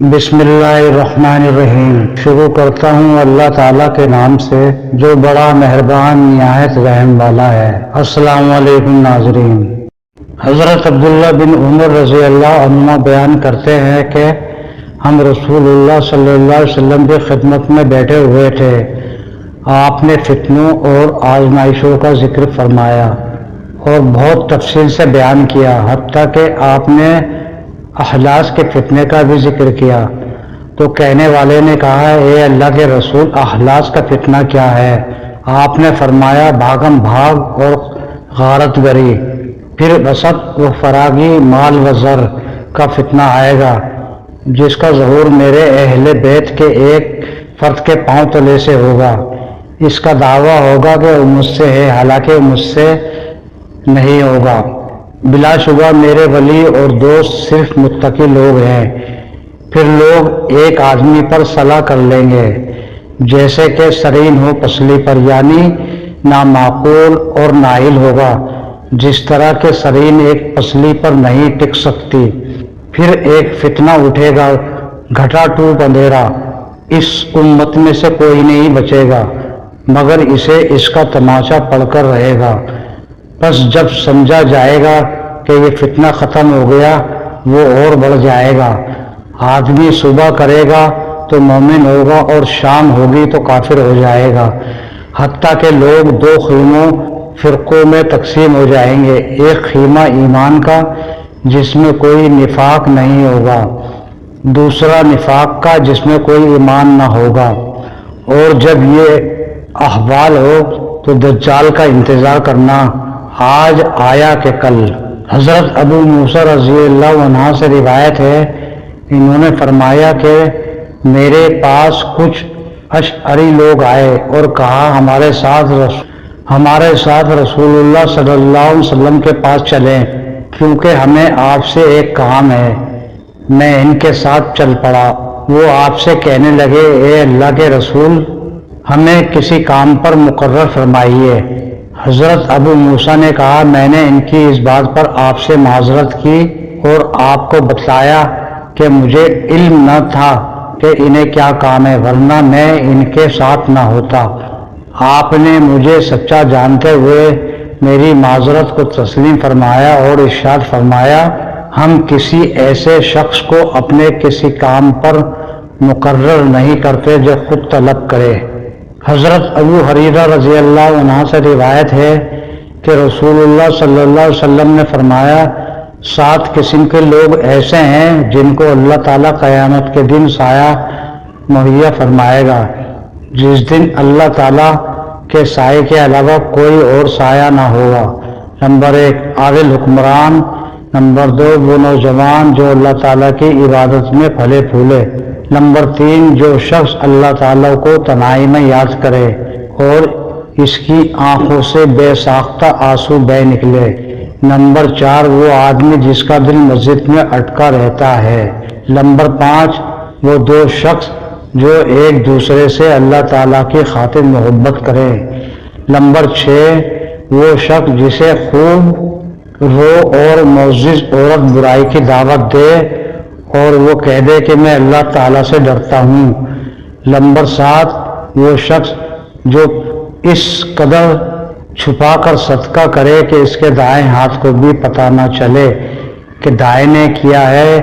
بسم اللہ الرحمن الرحیم۔ شروع کرتا ہوں اللہ تعالیٰ کے نام سے جو بڑا مہربان نہایت رحم والا ہے۔ السلام علیکم ناظرین۔ حضرت عبداللہ بن عمر رضی اللہ عنہ بیان کرتے ہیں کہ ہم رسول اللہ صلی اللہ علیہ وسلم کی خدمت میں بیٹھے ہوئے تھے۔ آپ نے فتنوں اور آزمائشوں کا ذکر فرمایا اور بہت تفصیل سے بیان کیا، حتیٰ کہ آپ نے احلاس کے فتنے کا بھی ذکر کیا۔ تو کہنے والے نے کہا، اے اللہ کے رسول، احلاس کا فتنہ کیا ہے؟ آپ نے فرمایا، بھاگم بھاگ اور غارت گری، پھر وسط و فراغی مال و زر کا فتنہ آئے گا، جس کا ظہور میرے اہل بیت کے ایک فرد کے پاؤں تلے سے ہوگا۔ اس کا دعویٰ ہوگا کہ وہ مجھ سے ہے، حالانکہ وہ مجھ سے نہیں ہوگا۔ بلا شبہ میرے ولی اور دوست صرف متقی لوگ ہیں۔ پھر لوگ ایک آدمی پر صلاح کر لیں گے جیسے کہ سرین ہو پسلی پر، یعنی نامعقول اور نااہل ہوگا، جس طرح کہ سرین ایک پسلی پر نہیں ٹک سکتی۔ پھر ایک فتنہ اٹھے گا، گھٹا ٹوپ اندھیرا، اس امت میں سے کوئی نہیں بچے گا مگر اسے اس کا تماشا پڑھ کر رہے گا۔ بس جب سمجھا جائے گا کہ یہ فتنہ ختم ہو گیا، وہ اور بڑھ جائے گا۔ آدمی صبح کرے گا تو مومن ہوگا اور شام ہوگی تو کافر ہو جائے گا، حتیٰ کہ لوگ دو خیموں فرقوں میں تقسیم ہو جائیں گے، ایک خیمہ ایمان کا جس میں کوئی نفاق نہیں ہوگا، دوسرا نفاق کا جس میں کوئی ایمان نہ ہوگا۔ اور جب یہ احوال ہو تو دجال کا انتظار کرنا، آج آیا کہ کل۔ حضرت ابو موسیٰ رضی اللہ عنہ سے روایت ہے، انہوں نے فرمایا کہ میرے پاس کچھ اشعری لوگ آئے اور کہا، ہمارے ساتھ رسول اللہ صلی اللہ علیہ وسلم کے پاس چلیں، کیونکہ ہمیں آپ سے ایک کام ہے۔ میں ان کے ساتھ چل پڑا۔ وہ آپ سے کہنے لگے، اے اللہ کے رسول، ہمیں کسی کام پر مقرر فرمائیے۔ حضرت ابو موسیٰ نے کہا، میں نے ان کی اس بات پر آپ سے معذرت کی اور آپ کو بتلایا کہ مجھے علم نہ تھا کہ انہیں کیا کام ہے، ورنہ میں ان کے ساتھ نہ ہوتا۔ آپ نے مجھے سچا جانتے ہوئے میری معذرت کو تسلیم فرمایا اور ارشاد فرمایا، ہم کسی ایسے شخص کو اپنے کسی کام پر مقرر نہیں کرتے جو خود طلب کرے۔ حضرت ابو ہریرہ رضی اللہ عنہ سے روایت ہے کہ رسول اللہ صلی اللہ علیہ وسلم نے فرمایا، 7 قسم کے لوگ ایسے ہیں جن کو اللہ تعالیٰ قیامت کے دن سایہ مہیا فرمائے گا، جس دن اللہ تعالیٰ کے سائے کے علاوہ کوئی اور سایہ نہ ہوگا۔ نمبر 1 عادل حکمران، نمبر 2 وہ نوجوان جو اللہ تعالیٰ کی عبادت میں پھلے پھولے، نمبر 3 جو شخص اللہ تعالیٰ کو تنہائی میں یاد کرے اور اس کی آنکھوں سے بے ساختہ آنسو بہہ نکلے، نمبر 4 وہ آدمی جس کا دل مسجد میں اٹکا رہتا ہے، نمبر 5 وہ 2 شخص جو ایک دوسرے سے اللہ تعالیٰ کی خاطر محبت کرے، نمبر 6 وہ شخص جسے خوب رو اور معزز عورت برائی کی دعوت دے اور وہ کہہ دے کہ میں اللہ تعالیٰ سے ڈرتا ہوں، نمبر 7 وہ شخص جو اس قدر چھپا کر صدقہ کرے کہ اس کے دائیں ہاتھ کو بھی پتہ نہ چلے کہ دائیں نے کیا ہے،